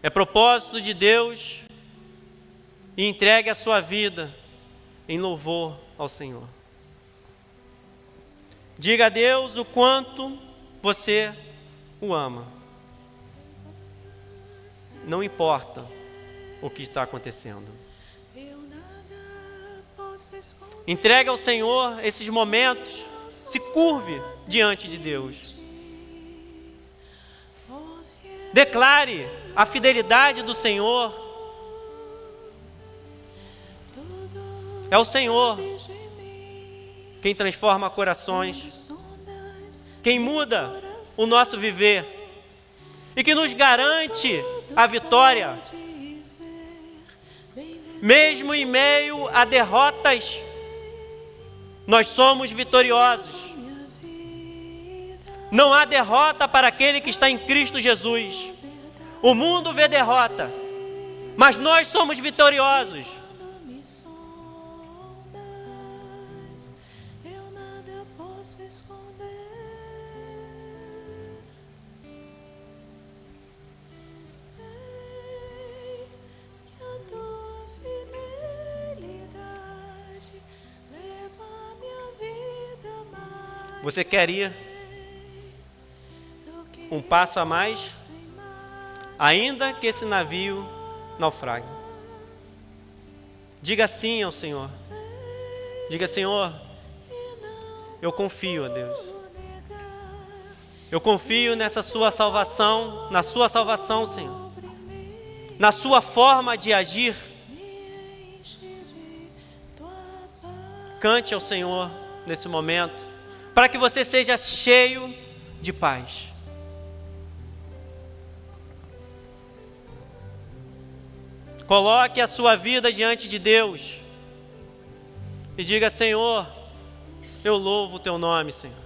É propósito de Deus. E entregue a sua vida em louvor ao Senhor. Diga a Deus o quanto você o ama. Não importa o que está acontecendo. Entregue ao Senhor esses momentos. Se curve diante de Deus. Declare a fidelidade do Senhor. É o Senhor quem transforma corações, quem muda o nosso viver e que nos garante a vitória. Mesmo em meio a derrotas, nós somos vitoriosos. Não há derrota para aquele que está em Cristo Jesus. O mundo vê derrota, mas nós somos vitoriosos. Você quer ir um passo a mais, ainda que esse navio naufrague? Diga sim ao Senhor. Diga: Senhor, eu confio a Deus. Eu confio nessa sua salvação, na sua salvação, Senhor. Na sua forma de agir. Cante ao Senhor nesse momento, para que você seja cheio de paz. Coloque a sua vida diante de Deus e diga: Senhor, eu louvo o teu nome, Senhor.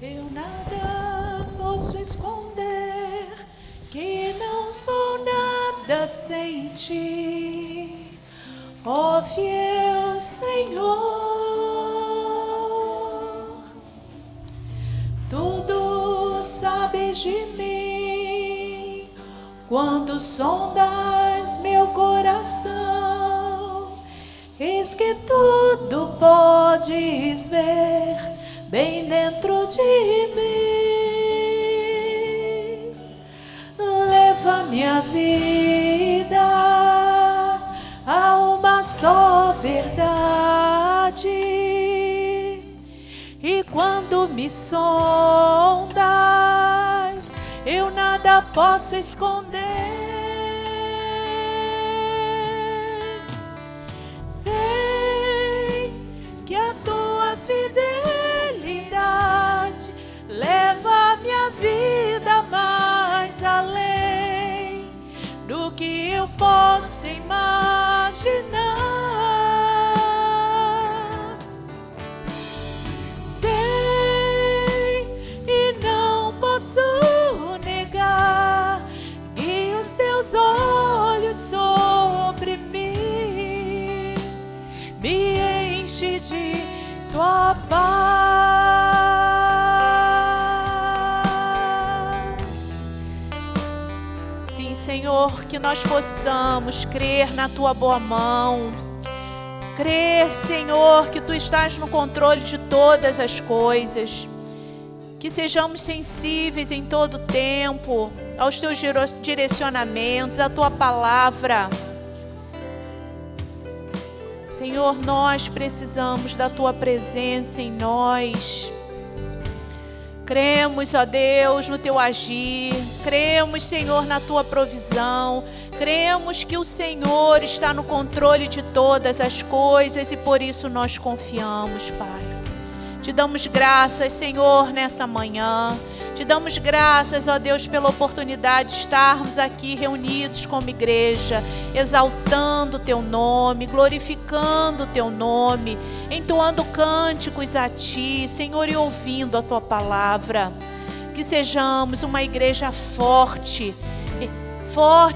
Eu nada posso esconder, que não sou nada sem ti. Ó fiel Senhor, tudo sabes de mim, quando sondas meu coração, eis que tudo podes ver bem dentro de mim. Leva minha vida a uma só verdade, E quando me sondas, eu nada posso esconder. Sei que a tua fidelidade leva a minha vida mais além do que eu posso imaginar. Sei e não posso negar que os teus olhos sobre mim me enche de tua paz. Sim, Senhor, que nós possamos crer na tua boa mão. Crer, Senhor, que tu estás no controle de todas as coisas. Que sejamos sensíveis em todo o tempo aos teus direcionamentos, à tua palavra. Senhor, nós precisamos da tua presença em nós. Cremos, ó Deus, no teu agir. Cremos, Senhor, na tua provisão. Cremos que o Senhor está no controle de todas as coisas e por isso nós confiamos, Pai. Te damos graças, Senhor, nessa manhã. Te damos graças, ó Deus, pela oportunidade de estarmos aqui reunidos como igreja, exaltando o teu nome, glorificando o teu nome, entoando cânticos a ti, Senhor, e ouvindo a tua palavra. Que sejamos uma igreja forte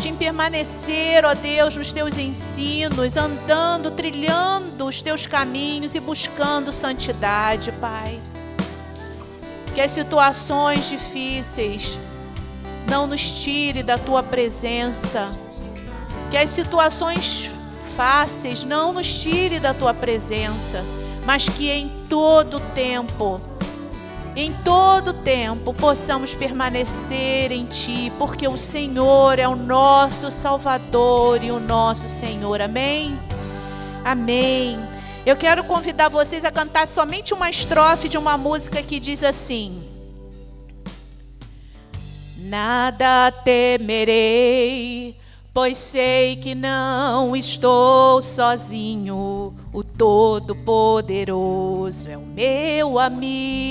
em permanecer, ó Deus, nos teus ensinos, andando, trilhando os teus caminhos e buscando santidade, Pai. Que as situações difíceis não nos tire da tua presença. Que as situações fáceis não nos tire da tua presença, mas que em todo tempo possamos permanecer em ti, porque o Senhor é o nosso Salvador e o nosso Senhor. Amém? Amém. Eu quero convidar vocês a cantar somente uma estrofe de uma música que diz assim: nada temerei, pois sei que não estou sozinho. O Todo-Poderoso é o meu amigo.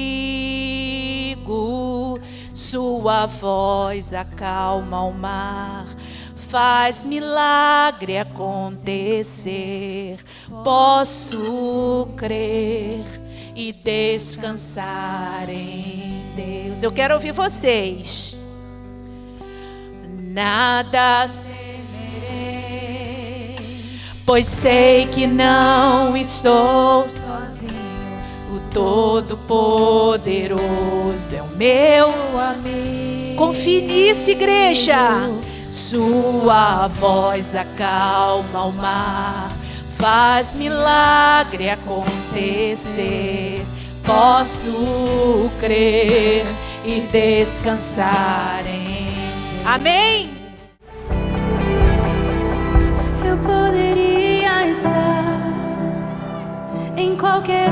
Sua voz acalma o mar, faz milagre acontecer. Posso crer e descansar em Deus. Eu quero ouvir vocês. Nada temerei, pois sei que não estou sozinho. O Todo-Poderoso é o meu amigo. Confie nisso, igreja. Sua voz acalma o mar, faz milagre acontecer. Posso crer e descansar em Deus. Amém? Eu poderia estar em qualquer